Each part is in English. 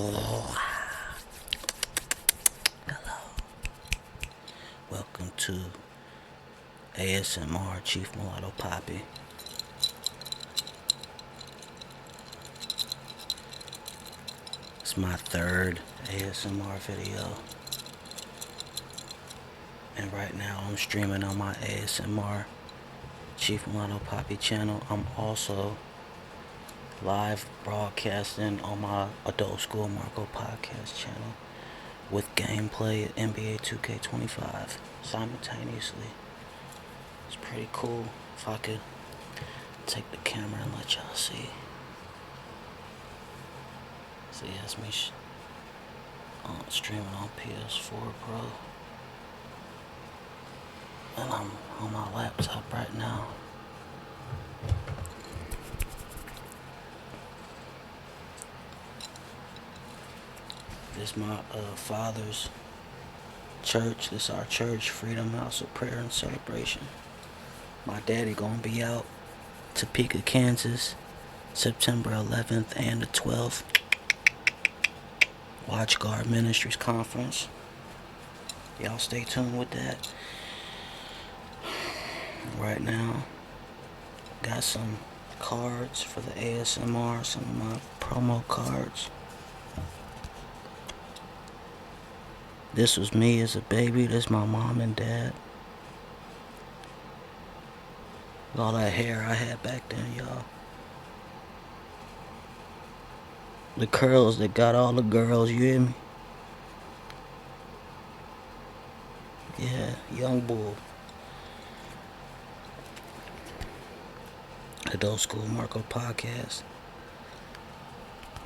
Hello. Welcome to ASMR Chief Malotto Papi. It's my third ASMR video. And right now I'm streaming on my ASMR Chief Malotto Papi channel. I'm also live broadcasting on my Adult School Marco podcast channel with gameplay at NBA 2K25 simultaneously. It's pretty cool. If I could take the camera and let y'all see. So yeah, it's me streaming on PS4 Pro. And I'm on my laptop right now. This is my father's church. This is our church, Freedom House of Prayer and Celebration. My daddy gonna be out Topeka, Kansas, September 11th and the 12th. Watch Guard Ministries Conference. Y'all stay tuned with that. Right now, got some cards for the ASMR, some of my promo cards. This was me as a baby. This is my mom and dad. All that hair I had back then, y'all. The curls that got all the girls, you hear me? Yeah, young bull. Adult School Marco podcast.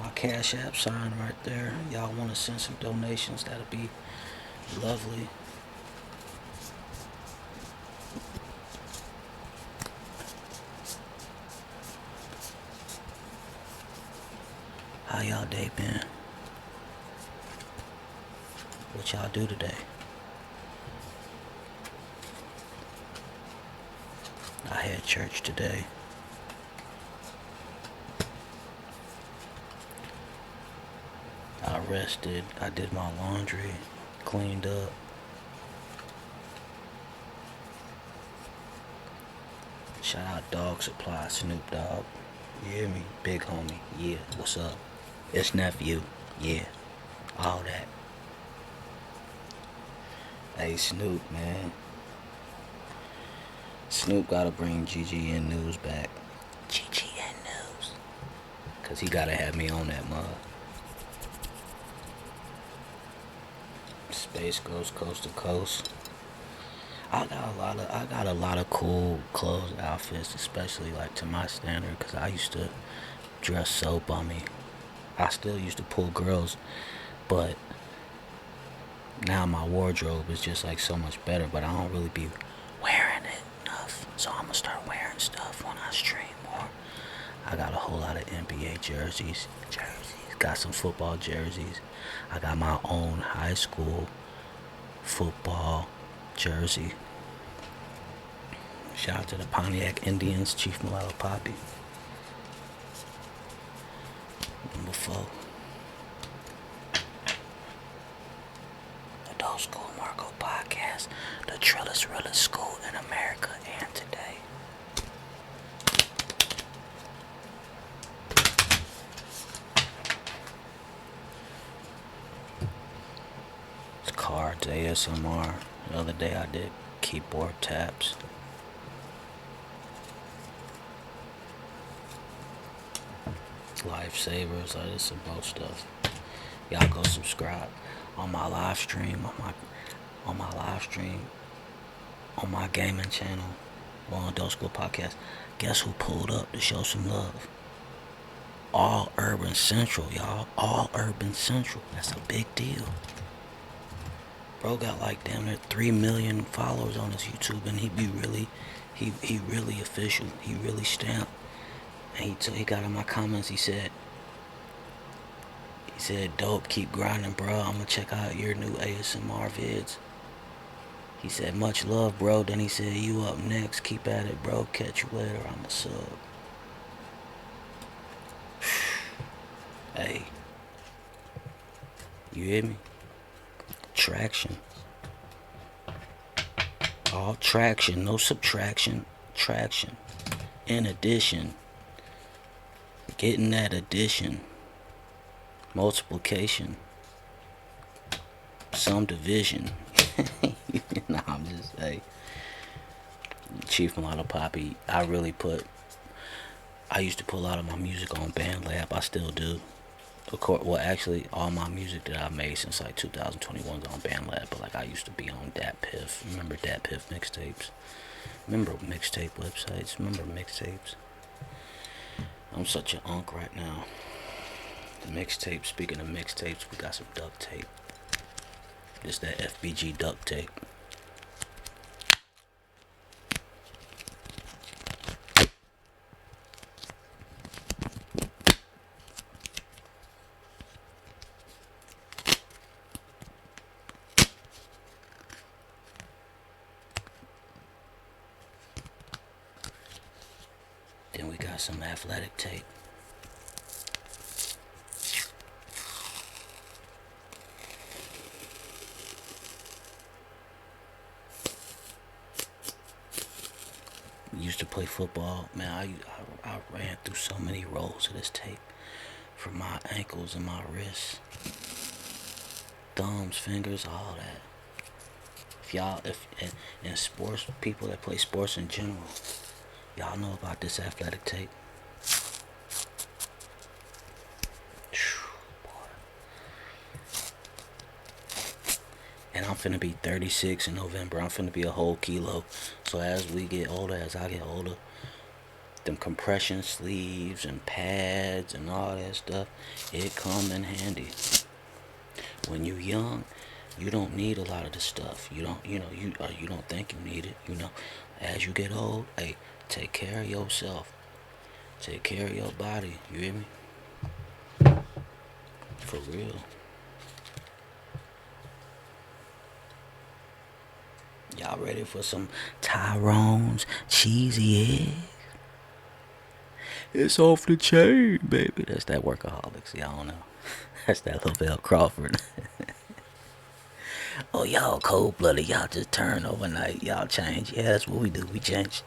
My Cash App sign right there. Y'all want to send some donations? That'll be lovely. How y'all day been? What y'all do today? I had church today. I rested. I did my laundry. Cleaned up. Shout out Dog Supply, Snoop Dogg. You hear me? Big homie. Yeah, what's up? It's nephew. Yeah. All that. Hey, Snoop, man. Snoop gotta bring GGN News back. GGN News. Cause he gotta have me on that mug. Space goes coast to coast. I got a lot of cool clothes, outfits, especially like to my standard, cause I used to dress so bummy. I still used to pull girls, but now my wardrobe is just like so much better, but I don't really be wearing it enough. So I'm gonna start wearing stuff when I stream more. I got a whole lot of NBA jerseys. Got some football jerseys. I got my own high school football jersey. Shout out to the Pontiac Indians, Chief Malotto Papi. Number 4. Adult School Marco podcast, the trillest, realest school in America and today. It's cards, ASMR. The other day I did keyboard taps. Lifesavers, I did some both stuff. Y'all go subscribe on my live stream, on my gaming channel, on Adult School Podcast. Guess who pulled up to show some love? All Urban Central, y'all. All Urban Central. That's a big deal. Bro got like damn near 3 million followers on his YouTube, and he really official. He really stamped. And he got in my comments. He said, "Dope, keep grinding, bro. I'm gonna check out your new ASMR vids." He said, "Much love, bro." Then he said, "You up next. Keep at it, bro. Catch you later. I'm a sub." Hey, You hear me? Traction. All traction, no subtraction. Traction. In addition, getting that addition, multiplication, some division. Nah, I'm just saying. Chief Malotto Papi, I used to put a lot of my music on BandLab. I still do. Of course, well, actually, all my music that I made since like 2021 is on BandLab. But like, I used to be on Dat Piff. Remember Dat Piff mixtapes? Remember mixtape websites? Remember mixtapes? I'm such an unk right now. The mixtape. Speaking of mixtapes, we got some duct tape. It's that FBG duct tape. Then we got some athletic tape. Used to play football. Man, I ran through so many rolls of this tape. From my ankles and my wrists. Thumbs, fingers, all that. And sports, people that play sports in general, y'all know about this athletic tape. And I'm finna be 36 in November. I'm finna be a whole kilo. So as we get older, as I get older, them compression sleeves and pads and all that stuff, it come in handy. When you're young, you don't need a lot of the stuff. You don't think you need it. As you get old, hey, take care of yourself. Take care of your body. You hear me? For real. Y'all ready for some Tyrone's cheesy eggs? It's off the chain, baby. That's that Workaholics. Y'all don't know. That's that Lavelle Crawford. Oh, y'all cold-blooded. Y'all just turn overnight. Y'all change. Yeah, that's what we do. We change.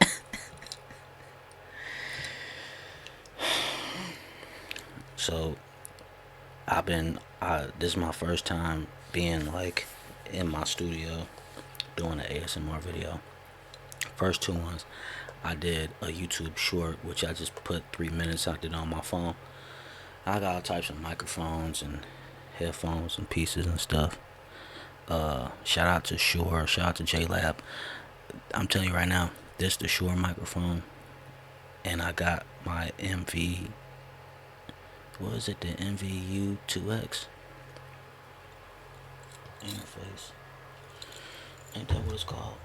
So, this is my first time being like in my studio doing an ASMR video. First two ones, I did a YouTube short, which I just put 3 minutes. I did on my phone. I got all types of microphones and headphones and pieces and stuff. Shout out to Shure. Shout out to JLab. I'm telling you right now, this is the Shure microphone, and I got my what is it? The MVU2X interface. Ain't that what it's called?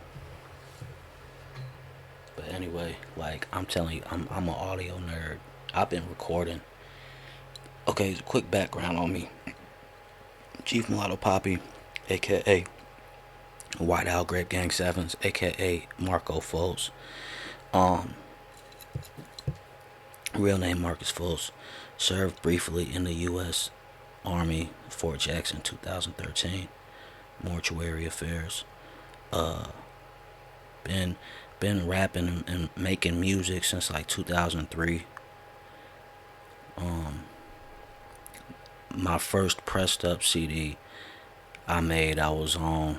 But anyway, like I'm telling you, I'm an audio nerd. I've been recording. Okay, quick background on me. Chief Malotto Papi, aka White Owl Grape Gang 7s, aka Marco Foles. Real name Marcus Foles. Served briefly in the U.S. Army, Fort Jackson, 2013. Mortuary affairs. Been rapping and making music since like 2003. My first pressed up CD I was on,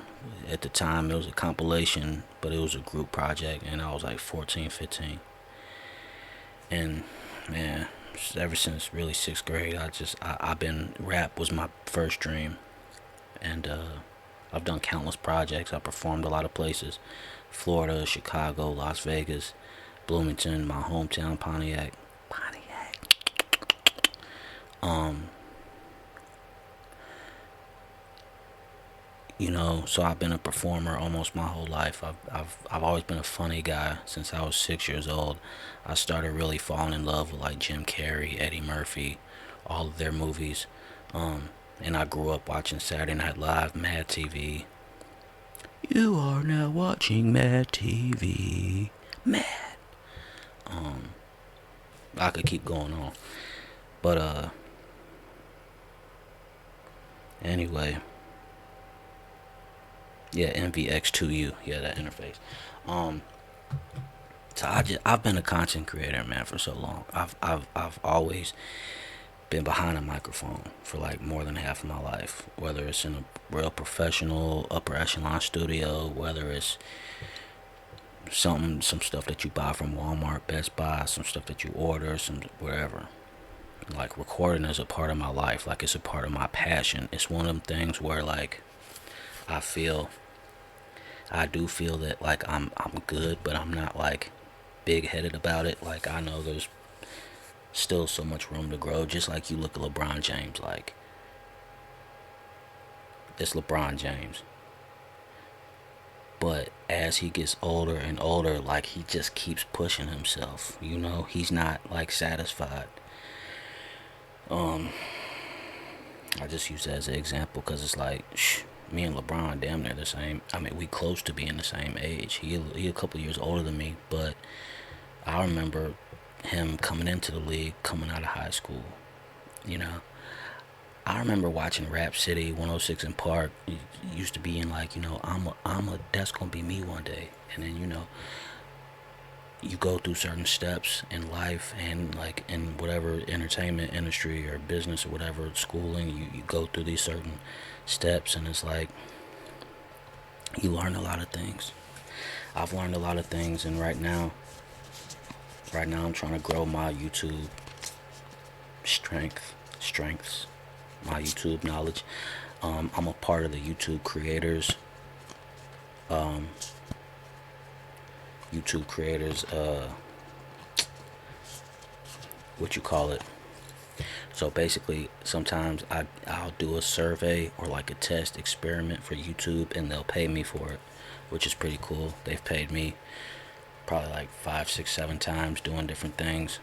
at the time it was a compilation, but it was a group project, and I was like 14, 15. And man, ever since really 6th grade, I've been, rap was my first dream. And I've done countless projects. I performed a lot of places: Florida, Chicago, Las Vegas, Bloomington, my hometown, Pontiac. So I've been a performer almost my whole life. I've always been a funny guy since I was 6 years old. I started really falling in love with like Jim Carrey, Eddie Murphy, all of their movies. And I grew up watching Saturday Night Live, Mad TV. You are now watching Mad TV. Mad. I could keep going on. But Anyway, yeah, MVX2U, yeah, that interface. Um, so I've been a content creator, man, for so long. I've always been behind a microphone for like more than half of my life. Whether it's in a real professional upper echelon studio, whether it's some stuff that you buy from Walmart, Best Buy, some stuff that you order, some wherever. Like recording is a part of my life. Like it's a part of my passion. It's one of them things where like I feel I do feel that like I'm good, but I'm not like big headed about it. Like I know there's still so much room to grow. Just like you look at LeBron James, like it's LeBron James. But as he gets older and older, like he just keeps pushing himself. You know, he's not like satisfied. Um, I just use that as an example because it's like me and LeBron damn near the same. I mean, we close to being the same age. He a couple years older than me, but I remember him coming into the league, coming out of high school. You know, I remember watching Rap City 106 in Park. Used to be in like, that's gonna be me one day. And then you go through certain steps in life and like in whatever entertainment industry or business or whatever schooling, you go through these certain steps, and it's like you learn a lot of things. I've learned a lot of things, and right now I'm trying to grow my YouTube strengths, my YouTube knowledge. I'm a part of the um, YouTube creators, what you call it. So basically, sometimes I'll do a survey or like a test experiment for YouTube, and they'll pay me for it, which is pretty cool. They've paid me probably like 5, 6, 7 times doing different things.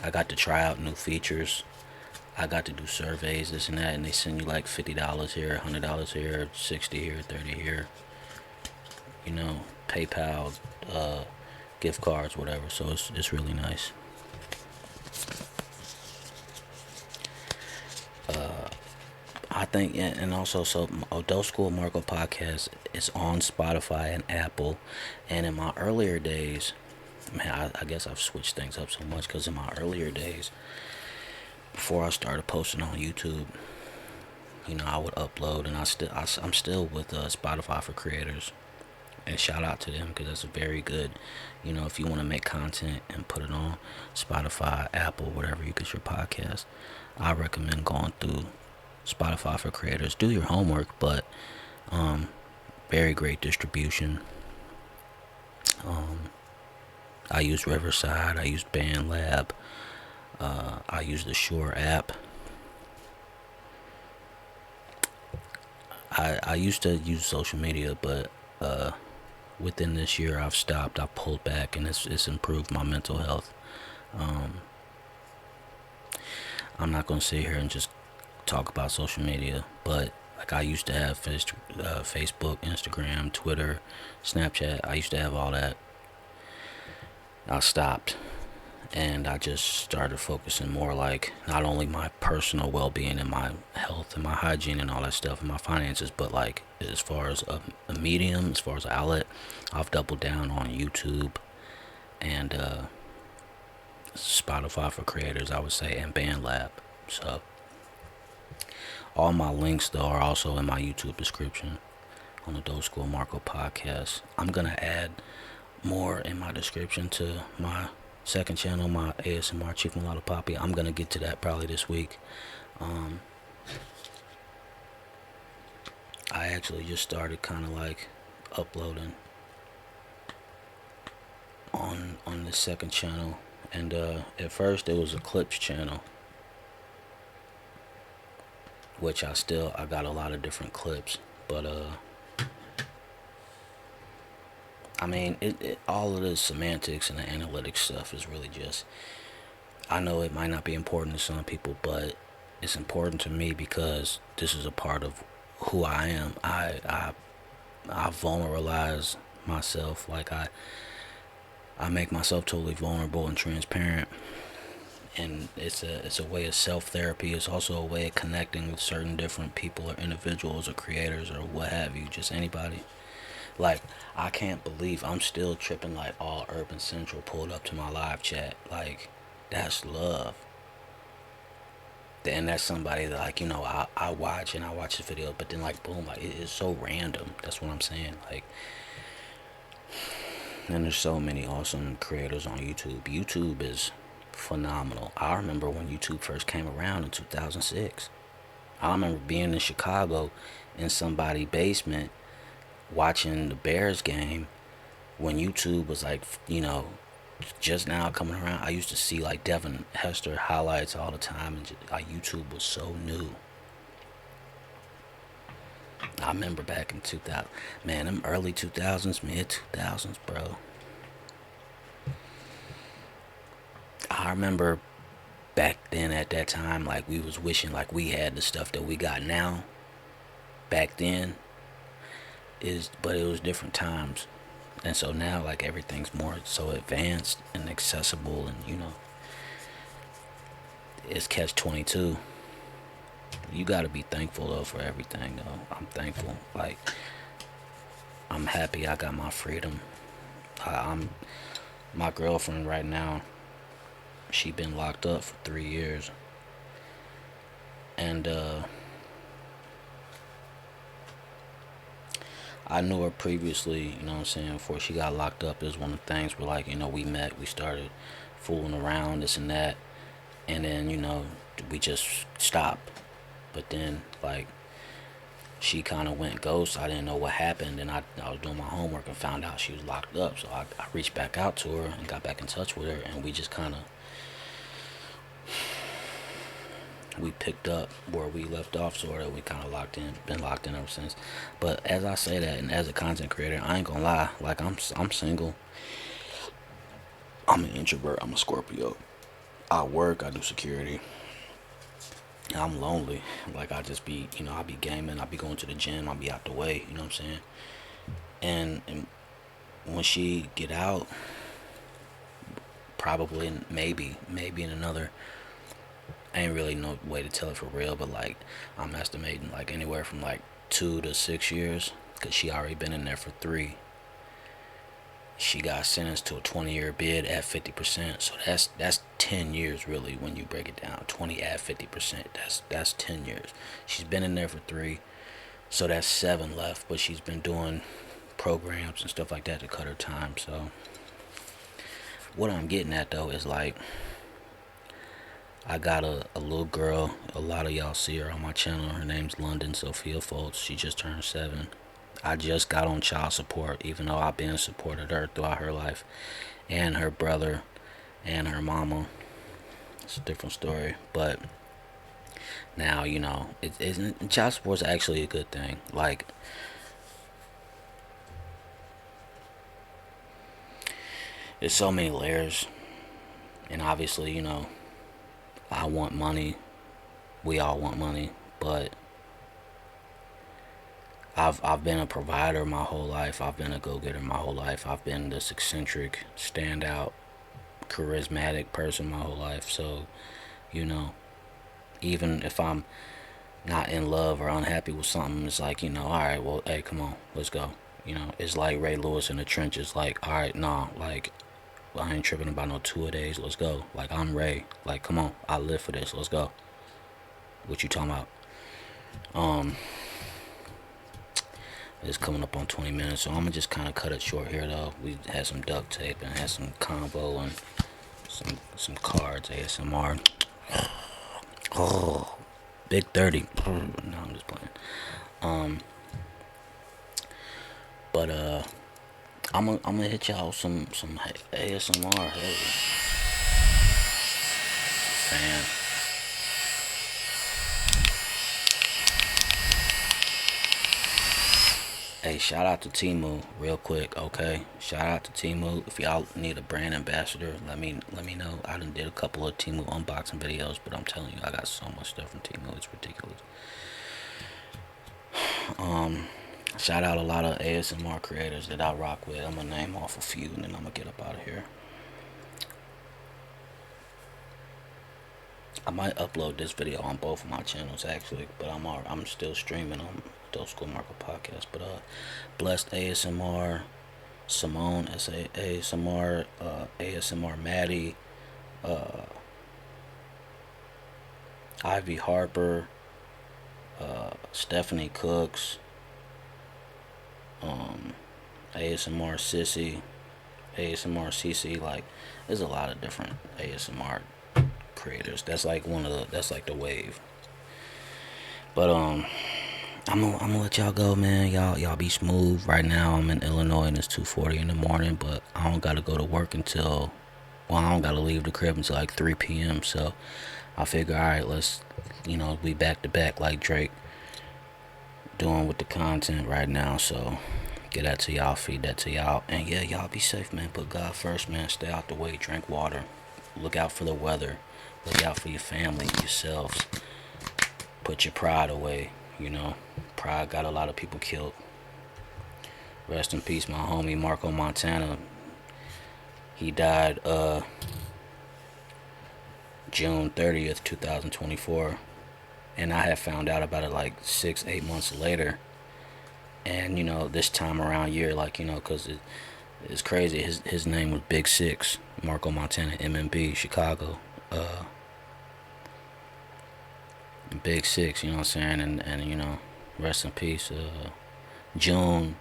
I got to try out new features. I got to do surveys, this and that, and they send you like $50 here, $100 here, 60 here, 30 here. PayPal, gift cards, whatever. So it's really nice. I think, and also, so Adult School Marco podcast is on Spotify and Apple. And in my earlier days, man, I guess I've switched things up so much because in my earlier days, before I started posting on YouTube, I would upload, and I'm still with Spotify for Creators. And shout out to them because that's a very good, if you want to make content and put it on Spotify, Apple, whatever you get your podcast, I recommend going through Spotify for Creators. Do your homework, but very great distribution. I use Riverside, I use BandLab, I use the Shure app. I used to use social media, but within this year I've stopped. I pulled back, and it's improved my mental health. I'm not gonna sit here and just talk about social media, but like I used to have Facebook, Instagram, Twitter, Snapchat. I used to have all that. I stopped, and I just started focusing more like not only my personal well-being and my health and my hygiene and all that stuff and my finances, but like as far as a medium, as far as an outlet, I've doubled down on YouTube and Spotify for Creators, I would say, and BandLab. So all my links though are also in my YouTube description on the Dope School Marco podcast. I'm gonna add more in my description to my second channel, my ASMR Chief Malotto Papi. I'm gonna get to that probably this week. I actually just started kind of like uploading on the second channel, and at first it was a clips channel, which I got a lot of different clips, but I mean, all of the semantics and the analytics stuff is really just, I know it might not be important to some people, but it's important to me because this is a part of who I am. I vulnerabilize myself. Like I make myself totally vulnerable and transparent, and it's a way of self-therapy. It's also a way of connecting with certain different people or individuals or creators or what have you, just anybody. Like, I can't believe I'm still tripping like all Urban Central pulled up to my live chat. Like, that's love. And that's somebody that, like, I watch and I watch the video, but then like boom, like it is so random. That's what I'm saying. Like, and there's so many awesome creators on YouTube. YouTube is phenomenal. I remember when YouTube first came around in 2006. I remember being in Chicago in somebody's basement watching the Bears game when YouTube was like, just now coming around. I used to see like Devin Hester highlights all the time, and just, like, YouTube was so new. I remember back in 2000, man, them early 2000s, mid 2000s, bro. I remember back then at that time, like, we was wishing like we had the stuff that we got now. Back then, but it was different times, and so now like everything's more so advanced and accessible, and it's catch 22. You got to be thankful though for everything though. I'm thankful. Like, I'm happy I got my freedom. I'm my girlfriend right now. She been locked up for 3 years, and I knew her previously. You know what I'm saying? Before she got locked up, it was one of the things where, like, we met, we started fooling around, this and that, and then we just stopped. But then, like, she kind of went ghost. I didn't know what happened, and I was doing my homework and found out she was locked up. So I reached back out to her and got back in touch with her, and we just kind of we picked up where we left off, sort of. We kind of been locked in ever since. But as I say that, and as a content creator, I ain't gonna lie. Like, I'm single. I'm an introvert. I'm a Scorpio. I work. I do security. I'm lonely. Like, I just be, I be gaming. I be going to the gym. I be out the way. You know what I'm saying? And when she get out, probably, maybe in another, ain't really no way to tell it for real, but like, I'm estimating like anywhere from like 2 to 6 years, because she already been in there for 3. She got sentenced to a 20-year bid at 50%. So that's 10 years really when you break it down. 20 at 50%. That's 10 years. She's been in there for 3, so that's 7 left. But she's been doing programs and stuff like that to cut her time. So what I'm getting at though is, like, I got a little girl. A lot of y'all see her on my channel. Her name's London Sophia Foltz. She just turned 7. I just got on child support, even though I've been supported her throughout her life, and her brother, and her mama. It's a different story, but now child support is actually a good thing. Like, there's so many layers, and obviously, I want money. We all want money, but I've been a provider my whole life. I've been a go-getter my whole life. I've been this eccentric, standout, charismatic person my whole life. So, even if I'm not in love or unhappy with something, it's like, all right, well, hey, come on, let's go. It's like Ray Lewis in the trenches. Like, all right, nah, like, I ain't tripping about no 2-a-days. Let's go. Like, I'm Ray. Like, come on, I live for this. Let's go. What you talking about? It's coming up on 20 minutes, so I'm gonna just kind of cut it short here though. We had some duct tape and had some combo and some cards, ASMR. Oh, big 30. No, I'm just playing. But I'm gonna hit y'all some ASMR. Hey, fan. Hey, shout out to Temu real quick, okay? Shout out to Temu. If y'all need a brand ambassador, let me know. I done did a couple of Temu unboxing videos, but I'm telling you, I got so much stuff from Temu, it's ridiculous. Shout out a lot of ASMR creators that I rock with. I'm gonna name off a few, and then I'm gonna get up out of here. I might upload this video on both of my channels actually, but I'm still streaming on Adult School Marco Podcast. But Blessed ASMR, Simone ASMR, ASMR Maddie, Ivy Harper, Stephanie Cooks, ASMR Sissy, ASMR CC. Like, there's a lot of different ASMR creators. That's like that's like the wave. But I'm gonna let y'all go, man. Y'all be smooth. Right now I'm in Illinois and it's 2:40 in the morning, but I don't gotta go to work until, well, I don't gotta leave the crib until like 3 p.m. So I figure, all right, let's, be back to back like Drake doing with the content right now. So get that to y'all, feed that to y'all, and yeah, y'all be safe, man. Put God first, man. Stay out the way, drink water, look out for the weather, look out for your family, yourselves. Put your pride away. Pride got a lot of people killed. Rest in peace, my homie Marco Montana. He died June 30th, 2024. And I had found out about it like 6-8 months later. And, this time around year, like, because it's crazy. His name was Big Six, Marco Montana, MMB, Chicago. Big Six, you know what I'm saying? And rest in peace. June.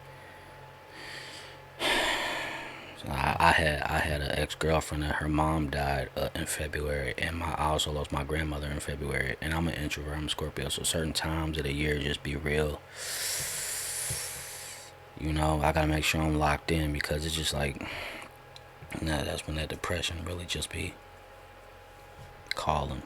I had an ex-girlfriend and her mom died in February, and I also lost my grandmother in February. And I'm an introvert, I'm a Scorpio, so certain times of the year just be real. I gotta make sure I'm locked in, because it's just like, that's when that depression really just be calling.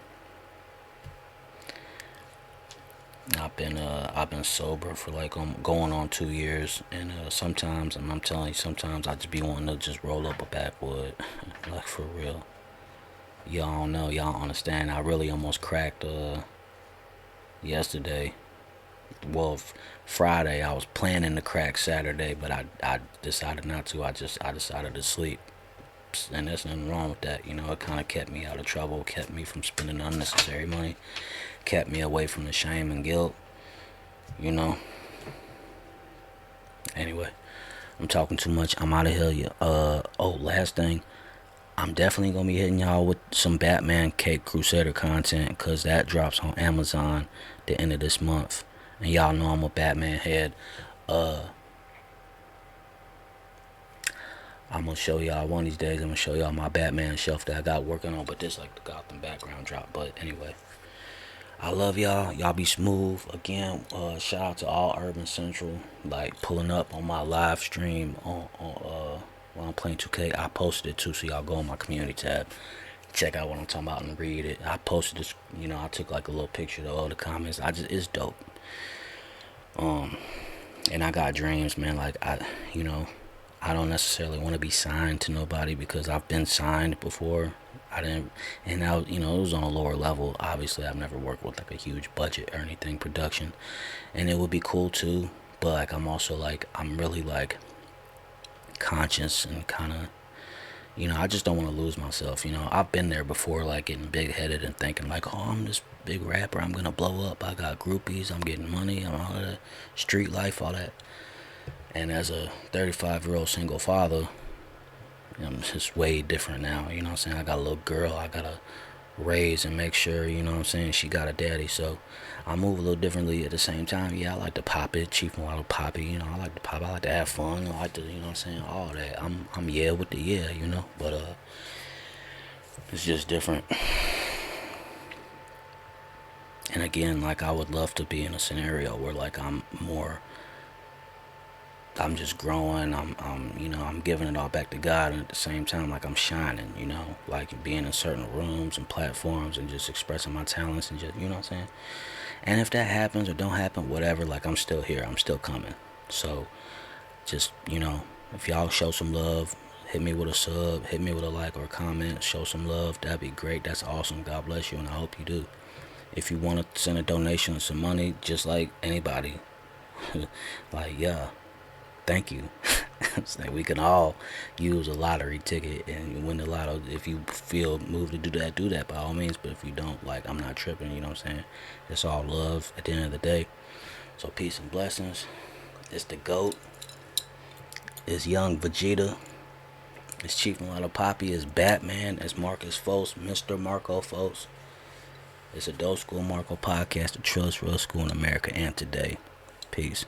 I've been sober for like going on 2 years, and sometimes, and I'm telling you, sometimes I just be wanting to just roll up a backwood, like for real. Y'all don't know, y'all don't understand. I really almost cracked yesterday. Well, Friday I was planning to crack Saturday, but I decided not to. I decided to sleep, and there's nothing wrong with that. It kind of kept me out of trouble, kept me from spending unnecessary money, kept me away from the shame and guilt. Anyway, I'm talking too much. I'm out of here. Last thing, I'm definitely gonna be hitting y'all with some Batman Cape Crusader content, because that drops on Amazon the end of this month, and y'all know I'm a Batman head. I'm gonna show y'all one of these days. I'm gonna show y'all my Batman shelf that I got working on, but this like the Gotham background drop. But anyway, I love y'all. Y'all be smooth. Again, shout out to all Urban Central, like pulling up on my live stream on when I'm playing 2K. I posted it too, so y'all go on my community tab, check out what I'm talking about and read it. I posted this, I took like a little picture of all the comments. It's dope. And I got dreams, man. Like I don't necessarily want to be signed to nobody, because I've been signed before. I didn't, and now, it was on a lower level. Obviously, I've never worked with like a huge budget or anything production, and it would be cool too. But like, I'm also like, I'm really like conscious and kind of, I just don't want to lose myself. I've been there before, like getting big headed and thinking like, oh, I'm this big rapper, I'm gonna blow up. I got groupies, I'm getting money, I'm all that street life, all that. And as a 35-year-old single father, it's way different now. You know what I'm saying? I got a little girl I gotta raise and make sure, she got a daddy. So I move a little differently. At the same time, yeah, I like to pop it, Chief Malotto Papi. I like to pop. I like to have fun. I like to, all that. I'm yeah with the yeah, But it's just different. And again, like, I would love to be in a scenario where like I'm just growing, I'm giving it all back to God, and at the same time, like, I'm shining, like being in certain rooms and platforms and just expressing my talents and just, what I'm saying? And if that happens or don't happen, whatever, like, I'm still here, I'm still coming. So just, if y'all show some love, hit me with a sub, hit me with a like or a comment, show some love, that'd be great. That's awesome. God bless you, and I hope you do. If you want to send a donation or some money, just like anybody, like, yeah, thank you. It's like we can all use a lottery ticket and win the lotto. If you feel moved to do that by all means. But if you don't, like, I'm not tripping. You know what I'm saying? It's all love at the end of the day. So peace and blessings. It's the GOAT. It's Young Vegeta. It's Chief Malotto Papi. It's Batman. It's Marcus Fos. Mr. Marco Fos. It's a Dope School Marco podcast. The trillest real school in America and today. Peace.